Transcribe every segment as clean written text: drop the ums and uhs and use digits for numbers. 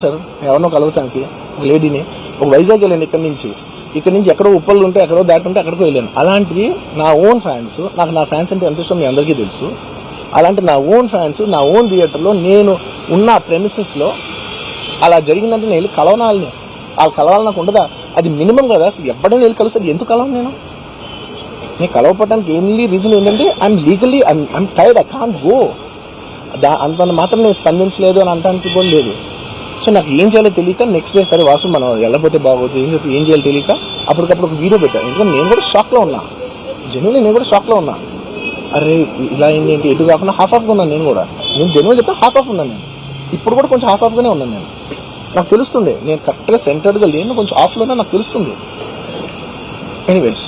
Sir ఎవరినో కలవటానికి ఒక లేడీని ఒక వైజాగ్ వెళ్ళాను ఇక్కడ నుంచి ఎక్కడో ఉప్పలు ఉంటే ఎక్కడో దాటుంటే అక్కడికి వెళ్ళాను. అలాంటిది నా ఓన్ ఫ్యాన్స్, నాకు నా ఫ్యాన్స్ అంటే ఎంత ఇష్టం మీ అందరికీ తెలుసు. అలాంటి నా ఓన్ ఫ్యాన్స్ నా ఓన్ థియేటర్లో నేను ఉన్న ప్రెమిసెస్లో అలా జరిగిందంటే నేను వెళ్ళి కలవనాలని వాళ్ళు కలవాలి నాకు ఉండదా? అది మినిమం కదా. అసలు ఎప్పుడైనా వెళ్ళి కలుస్తుంది, ఎందుకు కలవను నేను కలవపడడానికి ఏంటి రీజన్ ఏంటంటే I'm legally I'm tired, I can't go. అంత మాత్రం నేను స్పందించలేదు అని అంటానికి కూడా లేదు. సో నాకు ఏం చేయాలో తెలియక నెక్స్ట్ డే సరే వాసు మనం వెళ్ళకపోతే బాగోదు ఏం చేయాలో తెలియక అప్పటికప్పుడు ఒక వీడియో పెట్టాను. ఎందుకంటే నేను కూడా షాక్లో ఉన్నా, జెన్యున్లీ నేను కూడా షాక్లో ఉన్నా. అరే ఇలా అయింది ఏంటి, ఎటు కాకుండా హాఫ్ ఆఫ్గా ఉన్నాను నేను కూడా. నేను జెన్యున్ చెప్తే హాఫ్ ఆఫ్ ఉన్నాను నేను, ఇప్పుడు కూడా కొంచెం హాఫ్ ఆఫ్గానే ఉన్నాను నేను. నాకు తెలుస్తుంది నేను కరెక్ట్గా సెంటర్డ్గా లేను, కొంచెం ఆఫ్లోనే నాకు తెలుస్తుంది. ఎనీవేస్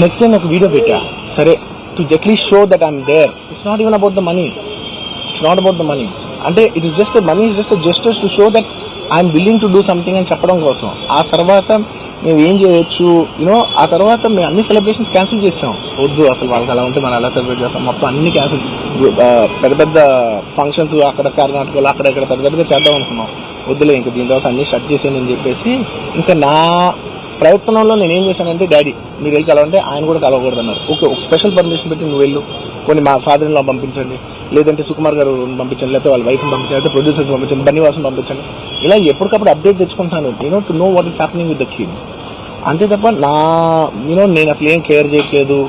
నెక్స్ట్ డే ఒక వీడియో పెట్టా, సరే to at least show that I'm there. It's not even about the money, it's not about the money. అంటే it is just money is just justice to show that I'm willing to do something అని చెప్పడం కోసం. ఆ తర్వాత మేము ఏం చేయొచ్చు ఆ తర్వాత మేము అన్ని సెలబ్రేషన్స్ క్యాన్సిల్ చేసాం. వద్దు అసలు వాళ్ళకి అలా ఉంటే మనం ఎలా సెలబ్రేట్ చేస్తాం, మొత్తం అన్ని క్యాన్సిల్. పెద్ద పెద్ద ఫంక్షన్స్ అక్కడ కర్ణాటకలో అక్కడెక్కడ పెద్ద పెద్దగా చేద్దాం అనుకున్నాం. వద్దులే ఇంకా దీని తర్వాత అన్ని షట్ చేసేయని చెప్పేసి ఇంకా నా ప్రయత్నంలో నేను ఏం చేశానంటే, డాడీ మీరు వెళ్ళి కలవంటే ఆయన కూడా కలవకూడదు అన్నారు. ఓకే ఒక స్పెషల్ పర్మిషన్ పెట్టి నువ్వు వెళ్ళు, కొన్ని మా ఫాదర్ ఇన్ లా పంపించండి, లేదంటే సుకుమార్ గారు పంపించండి, లేకపోతే వాళ్ళ వైఫ్ని పంపించండి, లేకపోతే ప్రొడ్యూసర్స్ పంపించండి, బన్నీవాసం పంపించండి. ఇలా ఎప్పటికప్పుడు అప్డేట్ తెచ్చుకుంటాను to know what is happening with the kid. అంతే తప్ప నేను అసలు ఏం కేర్ చేయట్లేదు.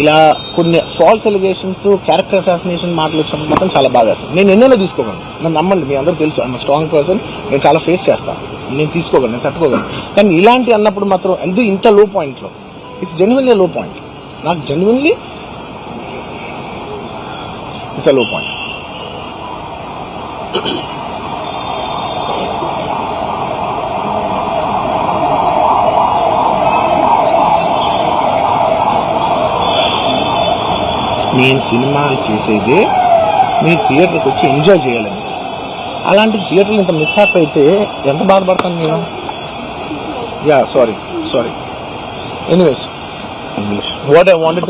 ఇలా కొన్ని ఫాల్స్ ఎలిగేషన్స్, క్యారెక్టర్ అసాసినేషన్ మాటలు వచ్చినప్పుడు మాత్రం చాలా బాగా వేస్తాను. నేను ఎన్నైనా తీసుకోగలను, నన్ను నమ్మండి, మీ అందరూ తెలుసు ఐఎమ్ స్ట్రాంగ్ పర్సన్. నేను చాలా ఫేస్ చేస్తాను, నేను తీసుకోగలను, నేను తట్టుకోగలను. కానీ ఇలాంటి అన్నప్పుడు మాత్రం ఇంత లో పాయింట్లో ఇట్స్ జెన్యున్లీ లో పాయింట్. నాకు జెన్యున్లీ ఇట్స్ అ లో పాయింట్. నేను సినిమాలు చేసేదే మీ థియేటర్కి వచ్చి ఎంజాయ్ చేయాలని. అలాంటి థియేటర్లు ఇంత మిస్హాప్ అయితే ఎంత బాధపడతాను నేను. Sorry anyways what I wanted to